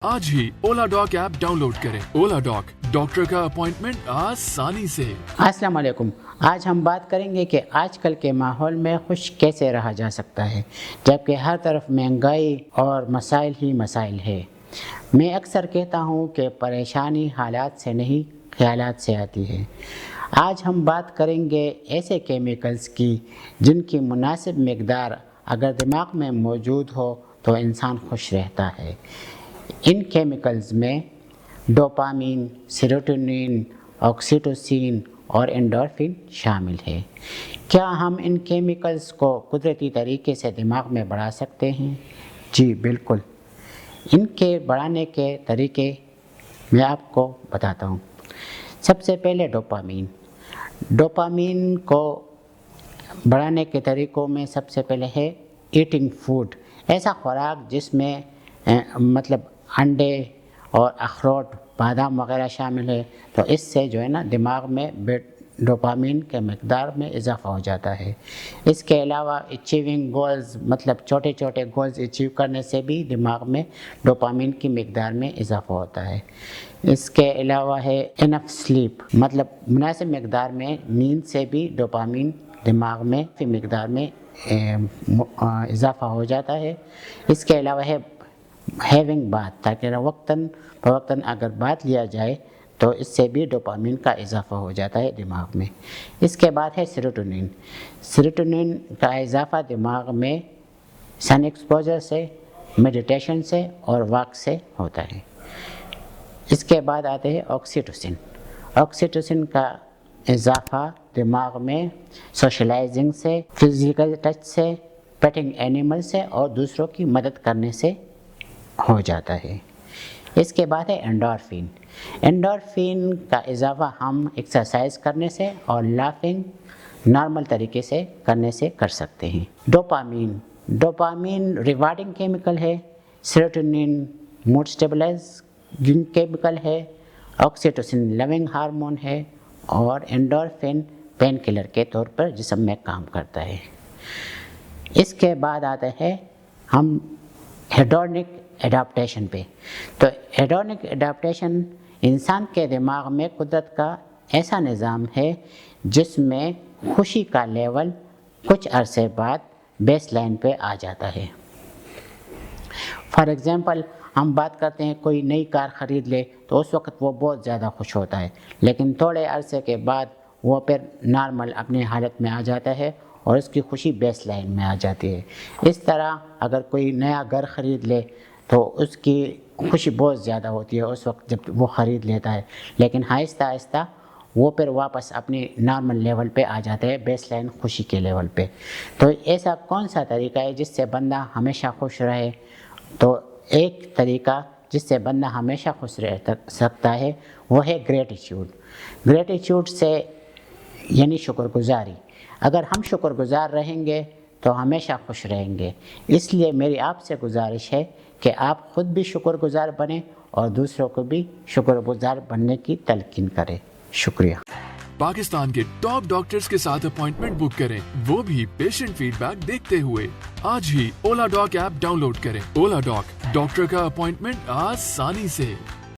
आज ही ओला dock app download करें। ओला dock, doctor का अपॉइंटमेंट आसानी से। अस्सलाम वालेकुम। आज हम बात करेंगे कि आजकल के माहौल में खुश कैसे रहा जा सकता है, जबकि हर तरफ महंगाई और मसाइल ही मसाइल है। मैं अक्सर कहता हूँ कि परेशानी हालात से नहीं, ख्यालात से आती है। आज हम बात करेंगे ऐसे केमिकल्स की जिनकी मुनासिब मकदार अगर दिमाग में मौजूद हो तो इंसान खुश रहता है। इन केमिकल्स में डोपामीन, सेरोटोनिन, ऑक्सीटोसिन और एंडोर्फिन शामिल है। क्या हम इन केमिकल्स को कुदरती तरीके से दिमाग में बढ़ा सकते हैं? जी बिल्कुल। इनके बढ़ाने के तरीके मैं आपको बताता हूँ। सबसे पहले डोपामीन को बढ़ाने के तरीक़ों में सबसे पहले है ईटिंग फूड, ऐसा खुराक जिसमें मतलब अंडे और अखरोट, बादाम वगैरह शामिल है, तो इससे जो है ना दिमाग में डोपामीन के मकदार में इजाफ़ा हो जाता है। इसके अलावा अचीविंग गोल्स, मतलब छोटे छोटे गोल्स अचीव करने से भी दिमाग में डोपामीन की मकदार में इजाफ़ा होता है। इसके अलावा है इनफ स्लीप, मतलब मुनासिब मकदार में नींद से भी डोपामीन दिमाग में की मकदार में इजाफ़ा हो जाता है। इसके अलावा है हैविंग बात, ताकि वक्तन फ़वक्तन अगर बात लिया जाए तो इससे भी डोपामीन का इजाफ़ा हो जाता है दिमाग में। इसके बाद है सेरोटोनिन का इजाफ़ा दिमाग में सन एक्सपोजर से, मेडिटेशन से और वॉक से होता है। इसके बाद आते हैं ऑक्सीटोसिन का इजाफ़ा दिमाग में सोशलाइजिंग से, फिज़िकल टच से, पेटिंग एनिमल से और दूसरों की मदद करने से हो जाता है। इसके बाद है एंडोर्फिन का इजाफ़ा हम एक्सरसाइज करने से और लाफिंग नॉर्मल तरीके से करने से कर सकते हैं। डोपामीन रिवार्डिंग केमिकल है, सेरोटोनिन मूड स्टेबलाइजिंग केमिकल है, ऑक्सीटोसिन लविंग हार्मोन है और एंडोर्फिन पेन किलर के तौर पर जिस्म में काम करता है। इसके बाद आता है हम हेडोनिक एडाप्टेशन पे। तो हेडोनिक एडाप्टेशन इंसान के दिमाग में कुदरत का ऐसा निज़ाम है जिसमें खुशी का लेवल कुछ अरसे बाद बेस लाइन पे आ जाता है। फॉर एग्ज़ाम्पल हम बात करते हैं कोई नई कार ख़रीद ले तो उस वक्त वो बहुत ज़्यादा खुश होता है, लेकिन थोड़े अरसे के बाद वो फिर नॉर्मल अपनी हालत में आ जाता है और उसकी खुशी बेस लाइन में आ जाती है। इस तरह अगर कोई नया घर ख़रीद ले तो उसकी खुशी बहुत ज़्यादा होती है उस वक्त जब वो ख़रीद लेता है, लेकिन आहिस्ता आहिस्ता वो फिर वापस अपनी नॉर्मल लेवल पे आ जाता है, बेस लाइन खुशी के लेवल पे। तो ऐसा कौन सा तरीका है जिससे बंदा हमेशा खुश रहे? तो एक तरीका जिससे बंदा हमेशा खुश रह सकता है वो है ग्रेटिट्यूड से, यानी शुक्रगुजारी। अगर हम शुक्रगुजार रहेंगे तो हमेशा खुश रहेंगे। इसलिए मेरी आपसे गुजारिश है कि आप ख़ुद भी शुक्रगुजार बनें और दूसरों को भी शुक्रगुजार बनने की तलकीन करें। शुक्रिया। पाकिस्तान के टॉप डॉक्टर्स के साथ अपॉइंटमेंट बुक करें, वो भी पेशेंट फीडबैक देखते हुए। आज ही ओला डॉक ऐप डाउनलोड करें। ओला डॉक, डॉक्टर का अपॉइंटमेंट आसानी से।